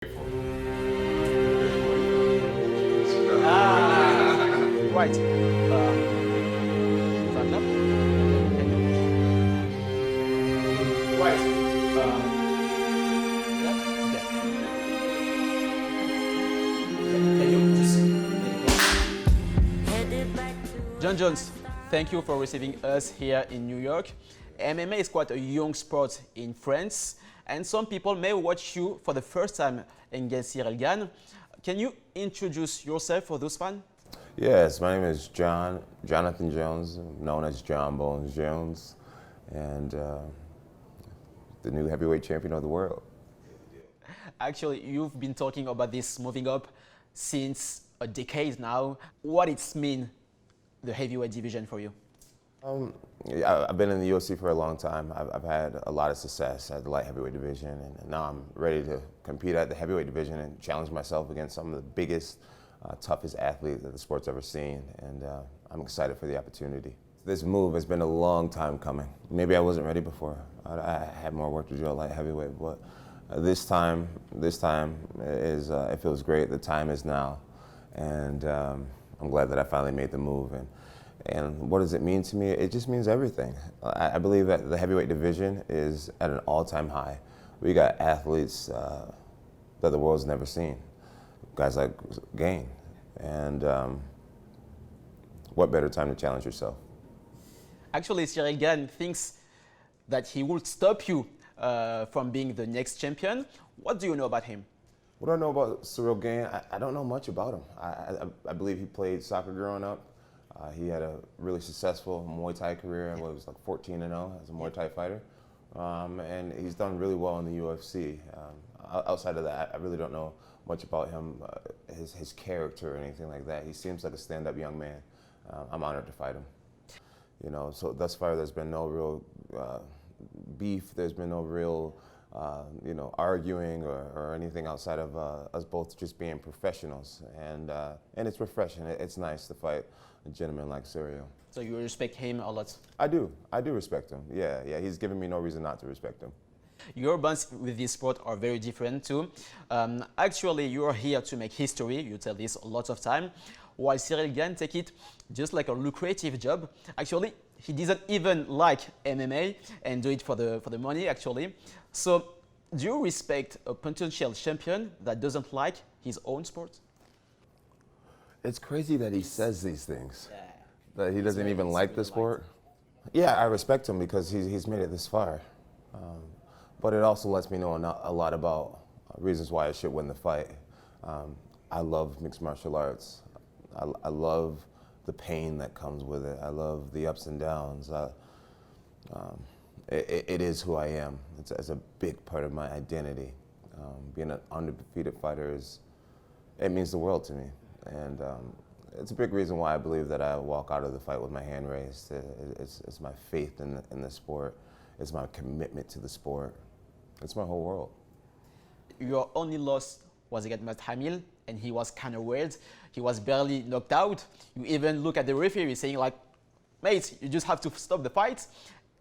Right. Thumbs up. Can you? Right. Yeah. Okay. Can you just? Jon Jones, thank you for receiving us here in New York. MMA is quite a young sport in France, and some people may watch you for the first time against Ciryl Gane. Can you introduce yourself for those fans? Yes, my name is Jonathan Jones, known as Jon Bones Jones, and the new heavyweight champion of the world. Actually, you've been talking about this moving up since a decade now. What it's mean, the heavyweight division for you? Yeah, I've been in the UFC for a long time. I've had a lot of success at the light heavyweight division, and now I'm ready to compete at the heavyweight division and challenge myself against some of the biggest, toughest athletes that the sport's ever seen, and I'm excited for the opportunity. This move has been a long time coming. Maybe I wasn't ready before. I had more work to do at light heavyweight, but this time is it feels great. The time is now, and I'm glad that I finally made the move. And what does it mean to me? It just means everything. I believe that the heavyweight division is at an all-time high. We got athletes that the world's never seen. Guys like Gane. And what better time to challenge yourself? Actually, Ciryl Gane thinks that he will stop you from being the next champion. What do you know about him? What do I know about Ciryl Gane? I don't know much about him. I believe he played soccer growing up. He had a really successful Muay Thai career. He was like 14-0 as a Muay Thai fighter. And he's done really well in the UFC. Outside of that, I really don't know much about him, his character or anything like that. He seems like a stand-up young man. I'm honored to fight him. You know, so thus far there's been no real beef. There's been no real, arguing or anything outside of us both just being professionals. And it's refreshing. It's nice to fight a gentleman like Ciryl. So you respect him a lot? I do respect him. Yeah. He's given me no reason not to respect him. Your bonds with this sport are very different too. Actually, you are here to make history. You tell this a lot of time. While Ciryl Gane take it just like a lucrative job. Actually, he doesn't even like MMA and do it for the money. Actually, so do you respect a potential champion that doesn't like his own sport? It's crazy that he says these things. Yeah. That he doesn't even like the sport. Yeah, I respect him because he's made it this far. But it also lets me know a lot about reasons why I should win the fight. I love mixed martial arts. I love the pain that comes with it. I love the ups and downs. It is who I am. It's a big part of my identity. Being an undefeated fighter it means the world to me. And it's a big reason why I believe that I walk out of the fight with my hand raised. It's my faith in the sport. It's my commitment to the sport. It's my whole world. Your only loss was against Mohamed, and he was kind of weird. He was barely knocked out. You even look at the referee saying like, mate, you just have to stop the fight.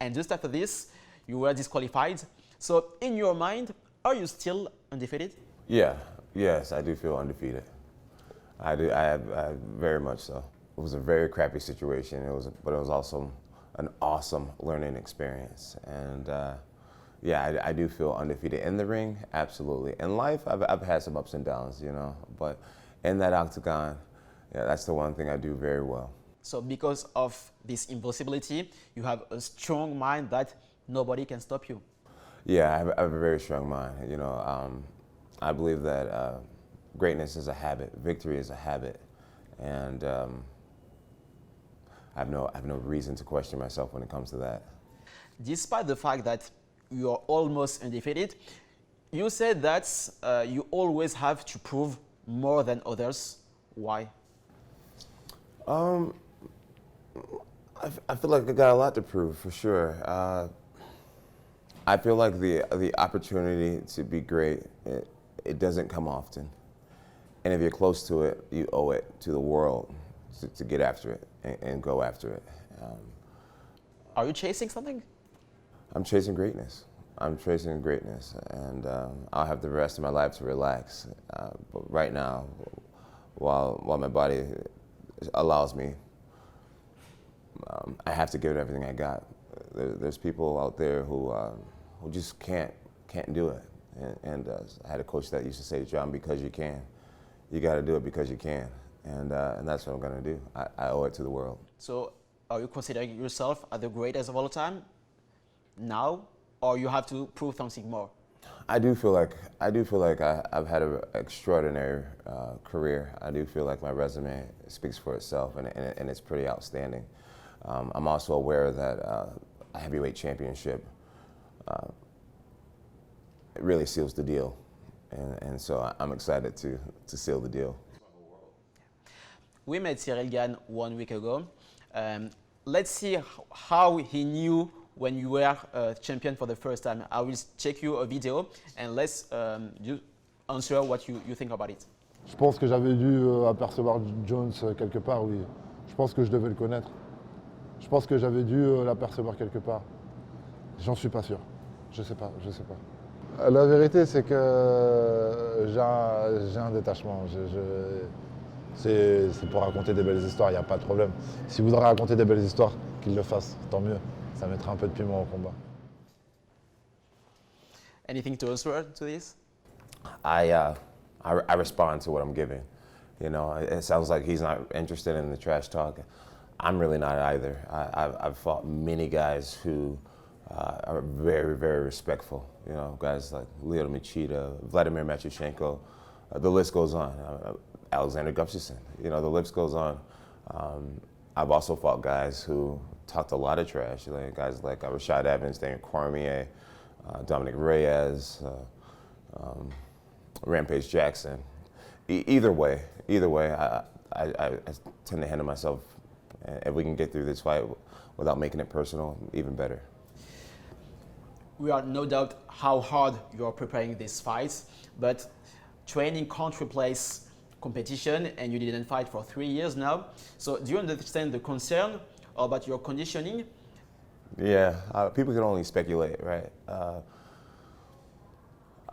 And just after this, you were disqualified. So in your mind, are you still undefeated? Yes, I do feel undefeated. I do. I very much so. It was a very crappy situation. But it was also an awesome learning experience. And I do feel undefeated in the ring. Absolutely. In life, I've had some ups and downs, But in that octagon, that's the one thing I do very well. So because of this impossibility, you have a strong mind that nobody can stop you. Yeah, I have a very strong mind. I believe that greatness is a habit. Victory is a habit. And I have no reason to question myself when it comes to that. Despite the fact that you are almost undefeated, you said that you always have to prove more than others. Why? I feel like I got a lot to prove, for sure. I feel like the opportunity to be great, it doesn't come often. And if you're close to it, you owe it to the world to get after it and go after it. Are you chasing something? I'm chasing greatness. I'm chasing greatness, and I'll have the rest of my life to relax. But right now, while my body allows me, I have to give it everything I got. There's people out there who just can't do it, and I had a coach that used to say, "John, because you can, you got to do it because you can," and that's what I'm gonna do. I owe it to the world. So, are you considering yourself as the greatest of all time now, or you have to prove something more? I do feel like I've had an extraordinary career. I do feel like my resume speaks for itself, and it's pretty outstanding. I'm also aware that a heavyweight championship it really seals the deal, and so I'm excited to seal the deal. We met Ciryl Gane 1 week ago. Let's see how he knew when you were champion for the first time. I will check you a video and let's you answer what you think about it. Je pense que j'avais dû apercevoir Jones quelque part, oui. Je pense que je devais le connaître. Je pense que j'avais dû l'apercevoir quelque part. J'en suis pas sûr. Je sais pas. La vérité, c'est que j'ai un détachement. C'est pour raconter des belles histoires, il n'y a pas de problème. S'il voudrait raconter des belles histoires, qu'il le fasse, tant mieux. Ça mettra un peu de piment au combat. Anything to answer to this? I respond to what I'm given. You know, it sounds like he's not interested in the trash talk. I'm really not either. I've fought many guys who are very, very respectful. You know, guys like Leo Machida, Vladimir Matyushenko, the list goes on. Alexander Gustafsson, you know, the list goes on. I've also fought guys who talked a lot of trash, like guys like Rashad Evans, Daniel Cormier, Dominic Reyes, Rampage Jackson. Either way, I tend to handle myself. If we can get through this fight without making it personal, even better. We are no doubt how hard you are preparing these fights, but training can't replace competition, and you didn't fight for 3 years now. So do you understand the concern about your conditioning? Yeah, people can only speculate, right?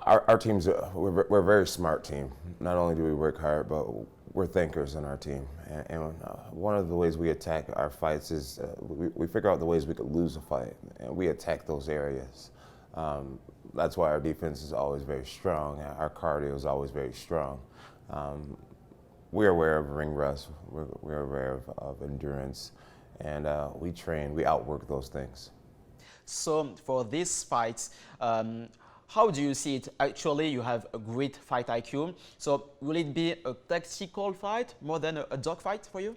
Our teams, we're a very smart team. Not only do we work hard, but we're thinkers in our team. And one of the ways we attack our fights is we figure out the ways we could lose a fight, and we attack those areas. That's why our defense is always very strong. Our cardio is always very strong. We're aware of ring rust, we're aware of endurance, and we train, we outwork those things. So for these fights, how do you see it? Actually, you have a great fight IQ. So will it be a tactical fight more than a dog fight for you?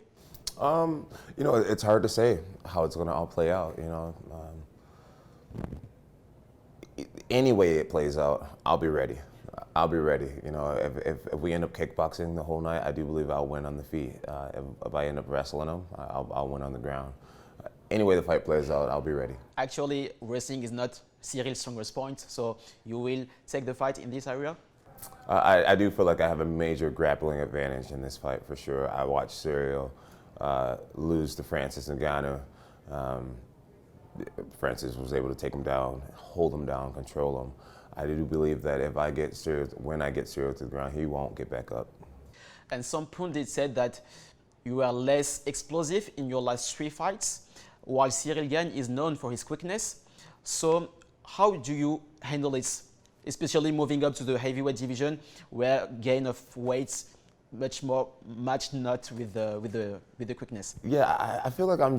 You know, it's hard to say how it's going to all play out, you know. Any way it plays out, I'll be ready. You know, if we end up kickboxing the whole night, I do believe I'll win on the feet. If I end up wrestling them, I'll win on the ground. Any way the fight plays out, I'll be ready. Actually, wrestling is not Cyryl's strongest point, so you will take the fight in this area? I do feel like I have a major grappling advantage in this fight for sure. I watched Ciryl lose to Francis Ngannou. Francis was able to take him down, hold him down, control him. I do believe that when I get Ciryl to the ground, he won't get back up. And some pundits said that you were less explosive in your last 3 fights, while Ciryl Gane is known for his quickness. So how do you handle it, especially moving up to the heavyweight division, where gain of weights much more matched not with the quickness? Yeah, I feel like I'm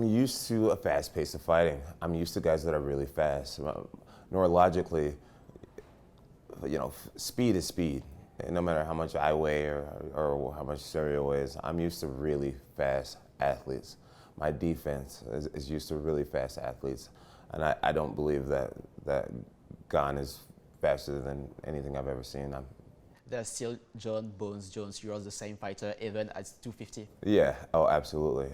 used to a fast pace of fighting. I'm used to guys that are really fast. Neurologically, you know, speed is speed. And no matter how much I weigh or how much Ciryl weighs, I'm used to really fast athletes. My defense is used to really fast athletes. And I don't believe that Gane is faster than anything I've ever seen. There's still John Bones Jones. You're the same fighter even at 250. Yeah, oh, absolutely.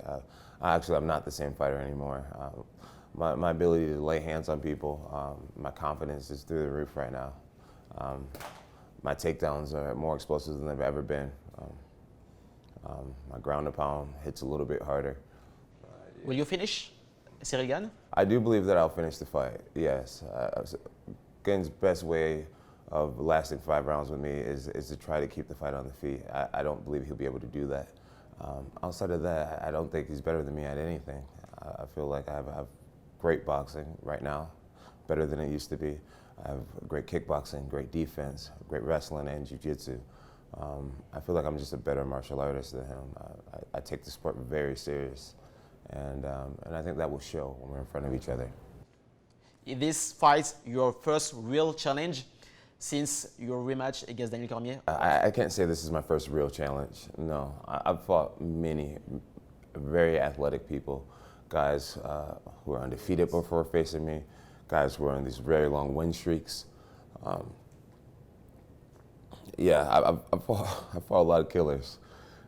I'm not the same fighter anymore. My ability to lay hands on people, my confidence is through the roof right now. My takedowns are more explosive than they've ever been. My ground and pound hits a little bit harder. Will you finish Ciryl Gane? I do believe that I'll finish the fight, yes. Gane's best way of lasting 5 rounds with me is to try to keep the fight on the feet. I don't believe he'll be able to do that. Outside of that, I don't think he's better than me at anything. I feel like I have great boxing right now, better than it used to be. I have great kickboxing, great defense, great wrestling, and jiu-jitsu. I feel like I'm just a better martial artist than him. I take the sport very serious, and I think that will show when we're in front of each other. Is this fight your first real challenge since your rematch against Daniel Cormier? I can't say this is my first real challenge. No, I've fought many very athletic people, guys who are undefeated before facing me, guys who are on these very long win streaks. Yeah, I fought a lot of killers,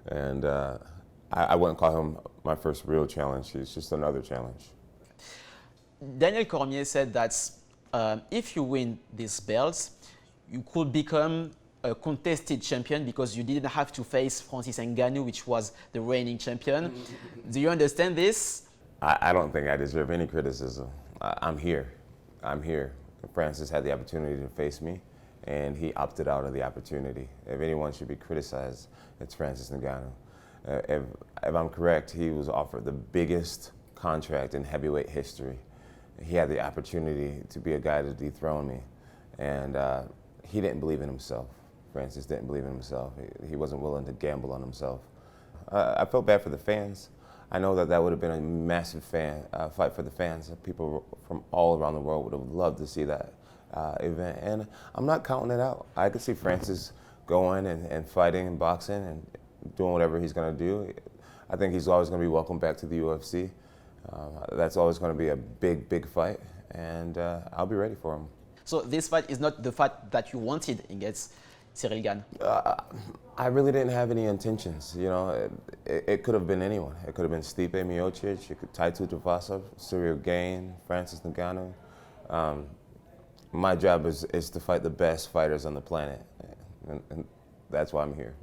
and I wouldn't call him my first real challenge. It's just another challenge. Daniel Cormier said that if you win these belts, you could become a contested champion because you didn't have to face Français Ciryl Gane, which was the reigning champion. Do you understand this? I don't think I deserve any criticism. I'm here. I'm here. Francis had the opportunity to face me, and he opted out of the opportunity. If anyone should be criticized, it's Français Ciryl Gane. If I'm correct, he was offered the biggest contract in heavyweight history. He had the opportunity to be a guy to dethrone me, and he didn't believe in himself. Francis didn't believe in himself. He wasn't willing to gamble on himself. I felt bad for the fans. I know that would have been a massive fight for the fans. People from all around the world would have loved to see that event, and I'm not counting it out. I could see Francis going and fighting and boxing and doing whatever he's going to do. I think he's always going to be welcome back to the UFC. That's always going to be a big, big fight, and I'll be ready for him. So this fight is not the fight that you wanted against Ciryl Gane? I really didn't have any intentions. You know, it could have been anyone. It could have been Stipe Miocic, Taito Tuivasa, Ciryl Gane, Français Ciryl Gane. My job is to fight the best fighters on the planet, and that's why I'm here.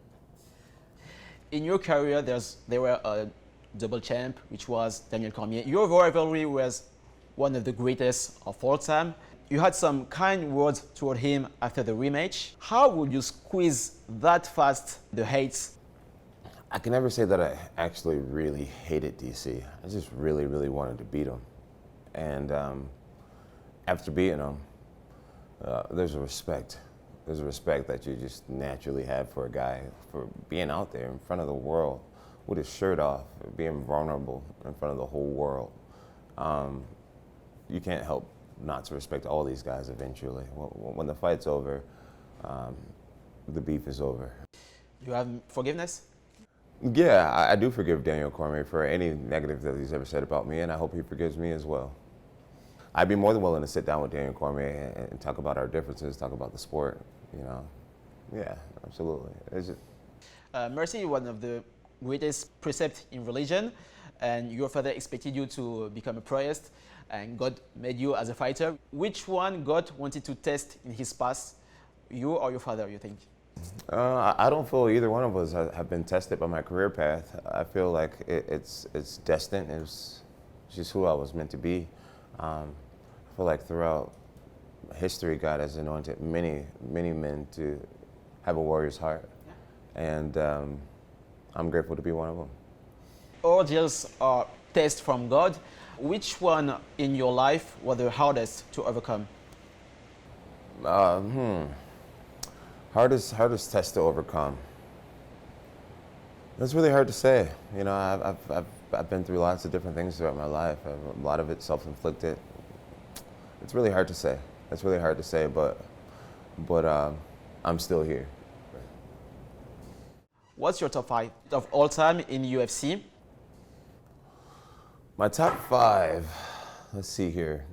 In your career, there were a double champ, which was Daniel Cormier. Your rivalry was one of the greatest of all time. You had some kind words toward him after the rematch. How would you squeeze that fast the hate? I can never say that I actually really hated DC. I just really, really wanted to beat him. And after beating him, there's a respect. There's a respect that you just naturally have for a guy, for being out there in front of the world with his shirt off, being vulnerable in front of the whole world. You can't help not to respect all these guys eventually. When the fight's over, the beef is over. You have forgiveness? Yeah, I do forgive Daniel Cormier for any negative that he's ever said about me, and I hope he forgives me as well. I'd be more than willing to sit down with Daniel Cormier and talk about our differences, talk about the sport, you know. Yeah, absolutely. Mercy is one of the greatest precepts in religion, and your father expected you to become a priest, and God made you as a fighter. Which one God wanted to test in his past, you or your father, you think? I don't feel either one of us have been tested by my career path. I feel like it's destined. It's just who I was meant to be. I feel like throughout history, God has anointed many, many men to have a warrior's heart. Yeah. And I'm grateful to be one of them. Ordeals are tests from God. Which one in your life was the hardest to overcome? Hardest test to overcome. That's really hard to say. You know, I've been through lots of different things throughout my life. A lot of it self-inflicted. It's really hard to say. It's really hard to say, but I'm still here. What's your top 5 of all time in UFC? My top 5, let's see here.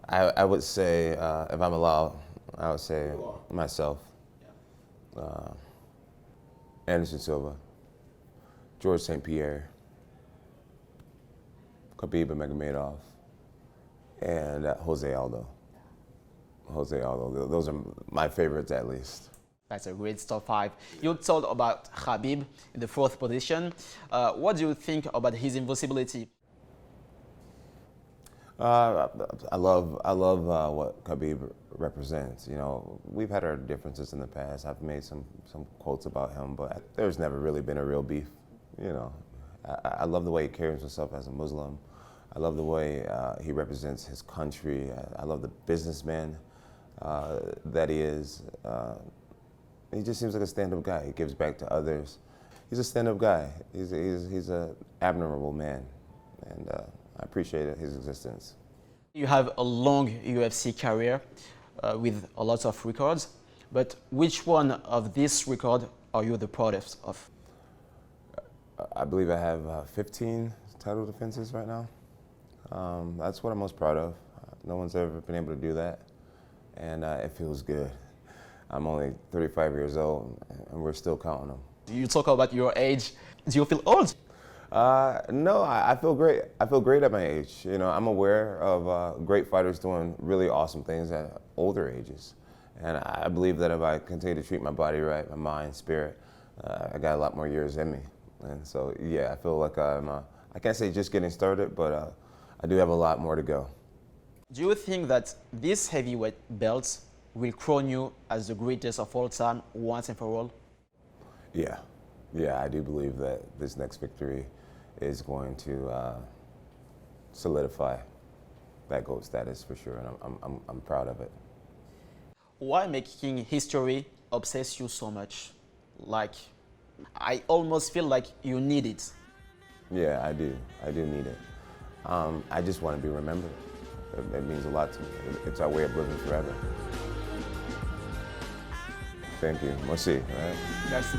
I would say, if I'm allowed, I would say myself, Anderson Silva, George St. Pierre, Khabib Nurmagomedov, and Jose Aldo. Those are my favorites, at least. That's a great top 5. You told about Khabib in the 4th position. What do you think about his invincibility? I love what Khabib represents. You know, we've had our differences in the past. I've made some quotes about him, but there's never really been a real beef. You know, I love the way he carries himself as a Muslim. I love the way he represents his country. I love the businessman that he is. He just seems like a stand-up guy. He gives back to others. He's a stand-up guy. He's an admirable man, and I appreciate his existence. You have a long UFC career with a lot of records, but which one of these records are you the proudest of? I believe I have 15 title defenses right now. That's what I'm most proud of. No one's ever been able to do that, and it feels good. I'm only 35 years old, and we're still counting them. You talk about your age. Do you feel old? No, I feel great. I feel great at my age. You know, I'm aware of great fighters doing really awesome things at older ages. And I believe that if I continue to treat my body right, my mind, spirit, I got a lot more years in me. And so, yeah, I feel like I can't say just getting started, but I do have a lot more to go. Do you think that this heavyweight belt will crown you as the greatest of all time once and for all? Yeah. Yeah, I do believe that this next victory is going to solidify that GOAT status for sure, and I'm proud of it. Why making history obsess you so much? Like, I almost feel like you need it. Yeah, I do. I do need it. I just want to be remembered. It means a lot to me. It's our way of living forever. Thank you. Merci. Right? Merci.